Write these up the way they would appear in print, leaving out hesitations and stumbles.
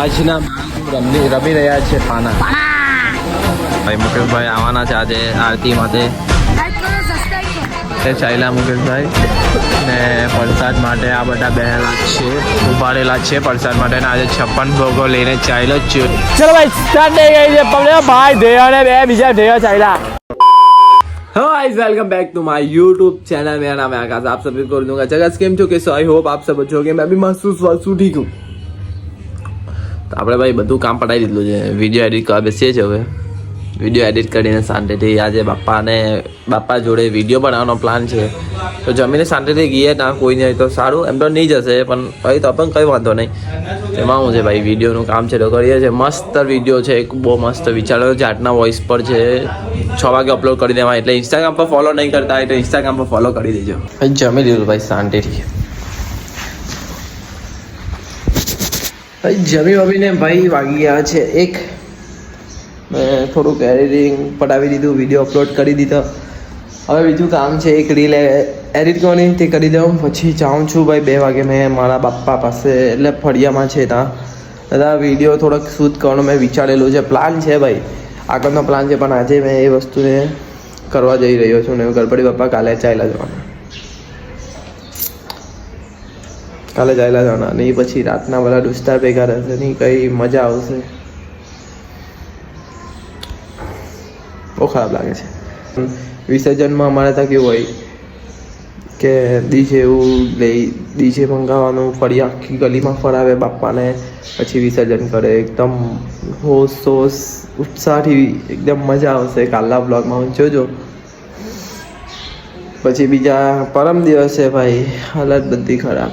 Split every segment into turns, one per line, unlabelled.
આજના રમી રહ્યા છે પાના. ભાઈ મુકેશભાઈ આવવાના છે આજે આરતી માટે. ચાલ્યા મુકેશભાઈ ને પ્રસાદ માટે આ બધા બેહેલા છે, ઉભારેલા છે પ્રસાદ માટે. આજે 56 ભોગો લઈને ચાલ્યો જ છે. ચલો ભાઈ સ્ટાર્ટ થઈ ગઈ છે પકડ્યો ભાઈ ઢેયા ને બે બીજા ઢેયા ચાલ્યા. Hello guys, welcome back to my YouTube channel. मेरा नाम है आकाश. आप सभी को दूंगा जगह केम छो कैसे. आई होप आप सब अच्छे होंगे. मैं भी महसूस वासू ठीक हूँ. તો આપણે ભાઈ બધું કામ પટાવી દીધું છે. વિડીયો એડિટ કરવા બેસીએ છીએ. હવે વિડીયો એડિટ કરીને શાંતિથી આજે બાપા જોડે વિડીયો બનાવવાનો પ્લાન છે. તો જમીને શાંતિથી ગઈએ ના કોઈ નહીં તો સારું. એમ તો નહીં જશે પણ ભાઈ તો પણ કંઈ વાંધો નહીં. એમાં હું છે ભાઈ વિડીયોનું કામ છે તો કરીએ છીએ. મસ્ત વિડીયો છે, એક બહુ મસ્ત વિચારો જાટના વોઇસ પર છે. 6 વાગે અપલોડ કરી દેવા. એટલે ઇન્સ્ટાગ્રામ પર ફોલો નહીં કરતા હોય તો ઇન્સ્ટાગ્રામ પર ફોલો કરી દેજો. જમી લીધું ભાઈ શાંતિથી. ભાઈ જમી વમીને ભાઈ વાગી ગયા છે 1. મેં થોડુંક એડિટિંગ પટાવી દીધું, વિડીયો અપલોડ કરી દીધો. હવે બીજું કામ છે એક રીલ એડિટ કરવાની, તે કરી દઉં. પછી જાઉં છું ભાઈ 2 વાગે મેં મારા બાપા પાસે, એટલે ફળિયામાં છે ત્યાં દાદા વિડીયો થોડોક શૂટ કરવાનો મેં વિચારેલું છે. પ્લાન છે ભાઈ, આગળનો પ્લાન છે. પણ આજે મેં એ વસ્તુને કરવા જઈ રહ્યો છું. ને ગણપતિ બાપા કાલે ચાલ્યા જવાના. નહીં પછી રાતના બધા દોસ્તાર ભેગા રહેશે, નહીં કંઈ મજા આવશે. બહુ ખરાબ લાગે છે. વિસર્જનમાં અમારે ત્યાં કેવું હોય કે ડીજે એવું ડીજે મંગાવવાનું, ફરી આખી ગલીમાં ફરાવે બાપાને, પછી વિસર્જન કરે. એકદમ હોશ ઉત્સાહથી એકદમ મજા આવશે. કાલના બ્લોગમાં જોજો. પછી બીજા પરમ દિવસે ભાઈ હાલત બધી ખરાબ.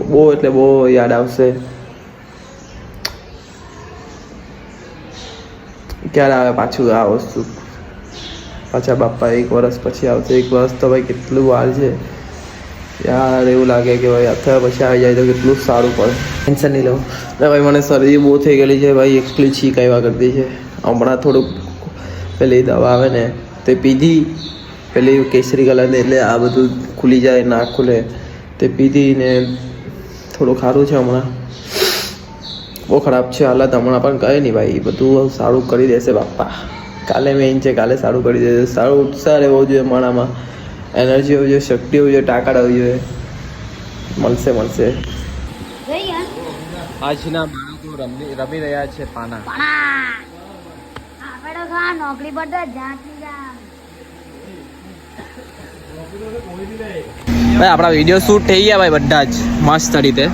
બહુ એટલે બહુ યાદ આવશે. ક્યારે આવે પાછું આ વસ્તુ? પાછા બાપા 1 વર્ષ પછી આવશે. 1 વર્ષ તો ભાઈ કેટલું વાર છે યાર. એવું લાગે કે ભાઈ અથવા પછી આવી જાય તો કેટલું સારું પડે. ટેન્શન નહીં લઉં ભાઈ. મને શરદી બહુ થઈ ગયેલી છે ભાઈ. એકલી છીક આવ્યા કરતી છે. હમણાં થોડુંક પેલી દવા આવે ને તે પીધી, પેલી કેસરી કલરની, એટલે આ બધું ખુલી જાય ના ખુલે તે પીધી ને થોડું સારું છે હમણાં. બહુ ખરાબ છે હાલત હમણાં, પણ કહે નહીં ભાઈ બધું સારું કરી દેશે બાપા. કાલે મેઇન છે, કાલે સારું કરી દેશે. સારું ઉત્સાહ રહેવો જોઈએ મારામાં, એનર્જી હોવી જોઈએ, શક્તિ હોવી જોઈએ, તાકાત હોવી જોઈએ. મળશે. આજના બાળકો રમી રહ્યા છે પાના.
નોકરી પર તો
ભાઈ આપણા વિડીયો શૂટ થઈ ગયા ભાઈ બધા જ મસ્ત રીતે.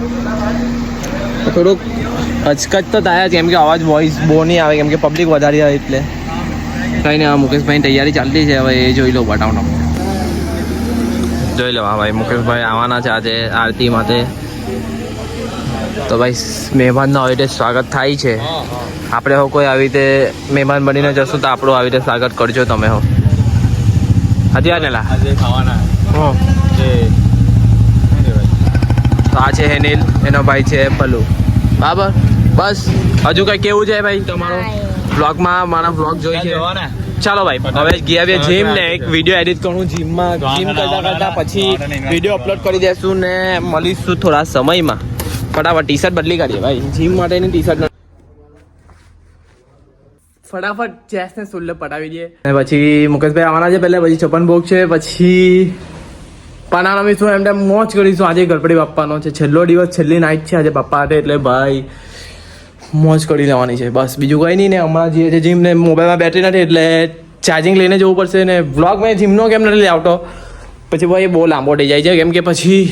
થોડુંક અચકચ તો થાય જ, કેમ કે અવાજ વોઇસ બહુ નહીં આવે, કેમ કે પબ્લિક વધારે આવે એટલે. કંઈ નહીં, મુકેશભાઈની તૈયારી ચાલતી છે. હવે એ જોઈ લો બતાવનો. જોઈ લો હા ભાઈ મુકેશભાઈ આવવાના છે આજે આરતી માટે. તો ભાઈ મહેમાનનો આવી રીતે સ્વાગત થાય છે. આપણે હો કોઈ આવી રીતે મહેમાન બનીને જશું તો આપણું આવી રીતે સ્વાગત કરજો તમે હો. હજી આનેલા આ છે હેનિલ, એનો ભાઈ છે પલ્લુ. બરાબર, બસ હજુ કઈ કેવું છે ભાઈ તમારો બ્લોગમાં? મારા બ્લોગ જોઈ છે. ચાલો ભાઈ હવે ગયા બે જીમ ને એક વિડીયો એડિટ કરું જીમમાં. જીમ કરતા પછી વિડીયો અપલોડ કરી દેશું ને મળીશું થોડા સમયમાં. ફટાફટ ટી શર્ટ બદલી કાઢીએ ભાઈ. જીમ માટેની ટી શર્ટ ફટાફટ ચેસને સુલ્લે પટાવી દઈએ. અને પછી મુકેશભાઈ આવવાના છે પહેલા. પછી 56 ભોગ છે. પછી પાના રમીશું. એમ તેમ મોજ કરીશું. આજે ગણપતિ બાપાનો છે છેલ્લો દિવસ, છેલ્લી નાઇટ છે આજે બાપા હાટે. એટલે ભાઈ મોજ કરી લેવાની છે બસ, બીજું કંઈ નહીં. ને હમણાં જે છે જીમ ને મોબાઈલમાં બેટરી નથી એટલે ચાર્જિંગ લઈને જવું પડશે. ને વ્લોગ મેં જીમનો કેમ નથી આવતો પછી ભાઈ બહુ લાંબો થઈ જાય છે, કેમ કે પછી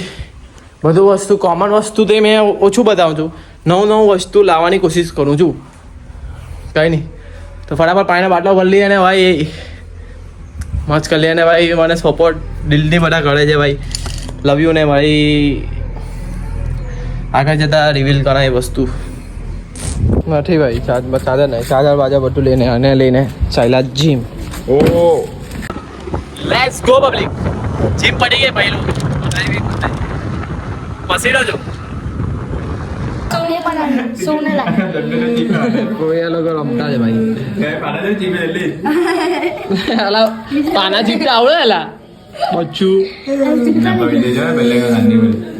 બધું વસ્તુ કોમન વસ્તુ તે મેં ઓછું બતાવું છું. નવું વસ્તુ લાવવાની કોશિશ કરું છું. કંઈ નહીં તો ફટાફટ પાણીના બાટલો ભરી લઈએ અને ભાઈ મસ્ત કરી લઈએ. અને ભાઈ મને સપોર્ટ દિલથી બધા કરે છે ભાઈ. Love you. ને ભાઈ આગળ જતાં રિવીલ કરાય એ વસ્તુ નથી ભાઈ. ચાર્જર નહીં, ચાર્જર બાજર બધું લઈને અને લઈને ચાલ્યા જીમ. ઓ લેટ્સ ગો પબ્લિક. જીમ પડી ગઈ ભાઈ. પછી રહ્યો કોઈ લોકો રમતા છે ભાઈ. પાના જીપતા આવડે એલા બચ્ચું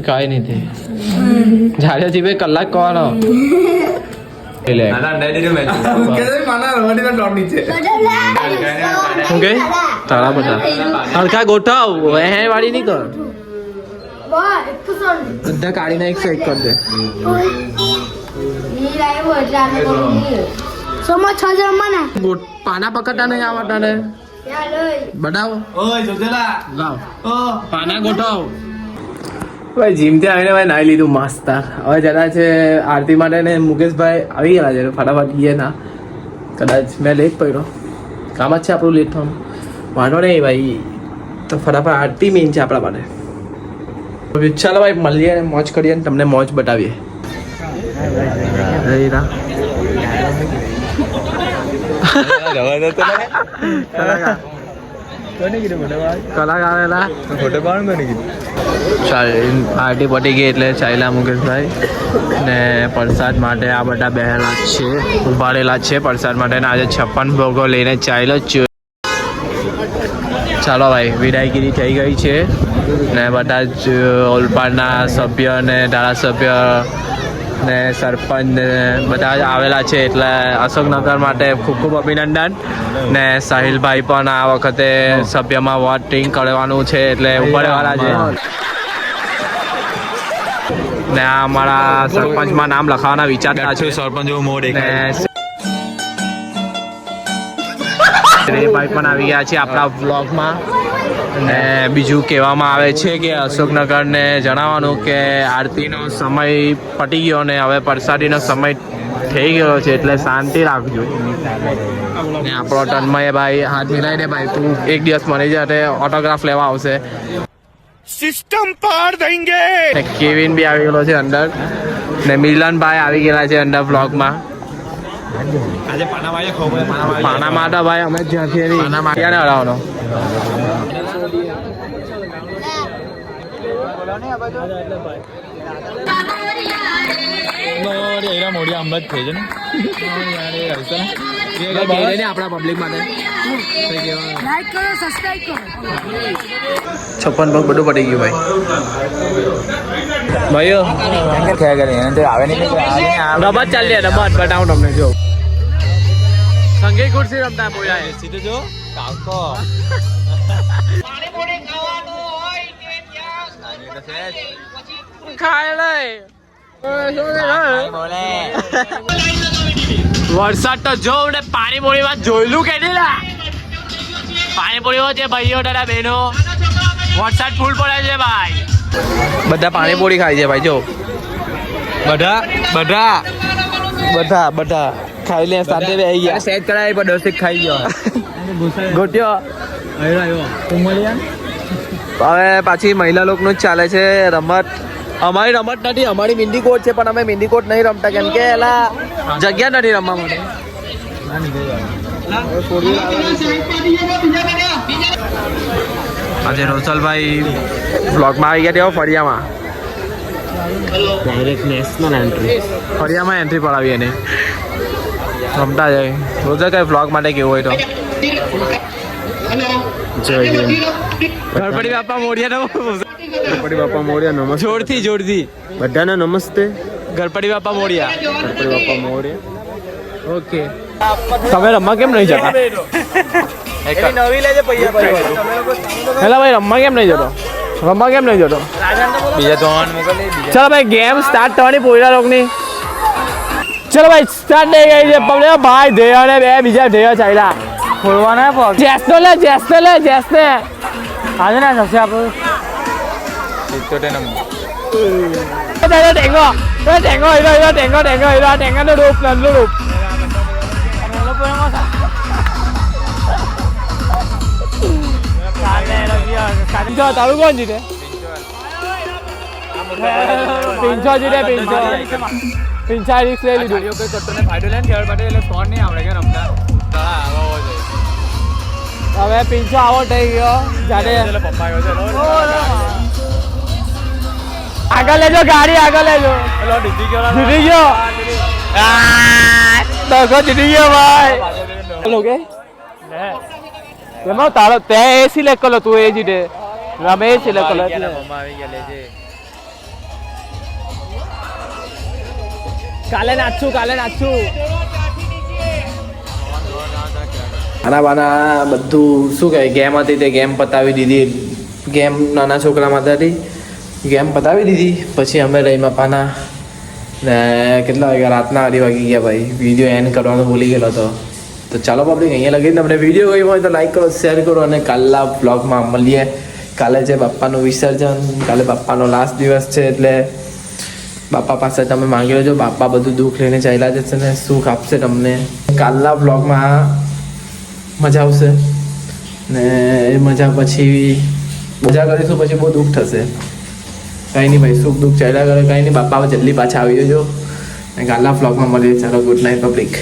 કાંઈ નહીં. જાડ્યા જીવે કલાક કોનો લે ઓકે તારા બધા હરખા ગોઠવ હે વાળી નહીં કર બધા કાઢીને 101 કર દે પાના પકડતા નહીં આવડતા ને બતાવો લાવ પાના ગોઠવ ભાઈ જીમથી આવીને ભાઈ નાઈ લીધું મસ્ત હવે જરા છે આરતી માટે ને મુકેશભાઈ આવી ગયા છે ફટાફટ ગઈએ ના કદાચ મેં લેટ પડ્યો કામ જ છે આપણું લેટ થવાનું વાંધો નહીં ભાઈ તો ફટાફટ આરતી મેઇન છે આપણા માટે ચાલો ભાઈ મળીએ મોજ કરીએ ને તમને મોજ બતાવીએ કલાકાર ચાલ આરતી પટી ગઈ એટલે ચાલ્યા મુકેશભાઈ ને પ્રસાદ માટે આ બધા બેહેલા જ છે ઉભાડેલા છે પ્રસાદ માટે ને આજે 56 ભોગો લઈને ચાલ્યો જ છું ચાલો ભાઈ વિદાયગીરી થઈ ગઈ છે ને બધા જ ઓલપાડના સભ્ય ને ધારાસભ્ય ને સરપંચ ને બધા જ આવેલા છે એટલે અશોકનગર માટે ખૂબ ખૂબ અભિનંદન ને સાહિલભાઈ પણ આ વખતે સભ્યમાં વોટિંગ કરવાનું છે એટલે ઉભાડેવાળા છે ને આ અમારા સરપંચમાં નામ લખાવવાના વિચારતા છે સરપંચ ભાઈ પણ આવી ગયા છે આપણા વ્લોગમાં અને બીજું કહેવામાં આવે છે કે અશોકનગરને જણાવવાનું કે આરતીનો સમય પટી ગયો ને હવે પ્રસાદીનો સમય થઈ ગયો છે એટલે શાંતિ રાખજો ને આપણો તન્મય ભાઈ હાથ મિલાઈને ભાઈ તું એક દિવસ મને જાતે ઓટોગ્રાફ લેવા આવશે સિસ્ટમ પાર દેંગે કેવિન બી આવી ગયેલો છે અંદર ને મિલનભાઈ આવી ગયેલા છે અંદર વ્લોગમાં આજે પાનામાં તો ભાઈ અમે જ્યાંથી ક્યાં હરાવવાનો આપણા પબ્લિક માટે 56 ભાગ બધું પડી ગયું ભાઈ રમત ચાલી રમત બતાવું તમને જો સંગી ખુરશી રમતા બોલાય સીધું જો કાકો ખાય લે વરસાદ તો જો ને પાણીપુરી માં જોયેલું કે નહીં પાણીપુરી છે ભાઈઓ દાદા બહેનો વરસાદ ફૂલ પડે છે ભાઈ બધા પાણીપુરી ખાય છે ભાઈ જો બધા ખાઈ લે સાથે બે આવી ગયા સેટ કરાવી પણ દોસ્ત ખાઈ ગયો ગોટ્યો હવે પાછી મહિલા લોકનું જ ચાલે છે રમત અમારી રમત નથી અમારી મિંડી કોટ છે પણ અમે મિંડી કોટ નહીં રમતા કેમ કે એલા જગ્યા નથી રમવા માટે આજે રોશલભાઈ બ્લોગમાં આવી ગયા તેઓ ફળિયામાં ડાયરેક્ટ નેશનલ એન્ટ્રી ફળિયામાં એન્ટ્રી પડાવી એને રમતા જાય રોજે કઈ બ્લોગ માટે કેવું હોય તો ગણપતિ બાપા મોર્યા ગણપતિ બાપા મોર્યા નમસ્તે જોરથી બધાને નમસ્તે ગણપતિ બાપા મોર્યા ઓકે તમે રમવા કેમ નહીં જતા નવી લેજે પૈસા હેલા ભાઈ રમવા કેમ નહીં જતો બીજા ત્રણ ચાલો ભાઈ ગેમ સ્ટાર્ટ થવાની પોયરા લોકની ચલો ભાઈ સ્ટાર્ટ થઈ ગઈ છે પકડ્યો ભાઈ ધેય ને બે બીજા ધેય ચાલ્યા ખોલવાના જેસનો લે આજે ના થશે આપણું 77 નંબર રૂપ તારું કોણ જીતે પિંચો જીતે પિંચા રિક્સ લઈ લીધું ફાયદો લે એટલે ફોન નહીં આવડે કે રમતા હવે પિંચો આવો થઈ ગયો જાડે આગળ લેજો ગાડી જીતી ગયો ભાઈ ઓકે એમાં તારો તે એ સિલેક્ટ કરો તું એ જીતે રમે સિલેક્ટ કરો કાલે નાચશું આના બાના બધું શું કહે ગેમ હતી તે ગેમ પતાવી દીધી ગેમ નાના છોકરા માટે હતી ગેમ પતાવી દીધી પછી અમે રહી બાપાના ને કેટલા વાગ્યા રાતના 8 વાગી ગયા ભાઈ વિડીયો એન્ડ કરવાનો ભૂલી ગયેલો હતો તો ચાલો પબ્લિક અહીંયા લગી તમને વિડીયો ગયો હોય તો લાઈક કરો શેર કરો અને કાલના બ્લોગમાં મળીએ કાલે છે બાપ્પાનું વિસર્જન કાલે બાપ્પાનો લાસ્ટ દિવસ છે એટલે બાપા પાસે તમે માંગી લેજો બાપા બધું દુઃખ લઈને ચાલ્યા જશે ને સુખ આપશે તમને કાલના બ્લોગમાં મજા આવશે ને એ મજા પછી મજા કરીશું પછી બહુ દુઃખ થશે કંઈ નહીં ભાઈ સુખ દુઃખ ચાલ્યા કરે કંઈ નહીં બાપા જલ્દી પાછા આવી જજો કાલના બ્લોગમાં મળીએ ચાલો ગુડ નાઇટ પબ્લિક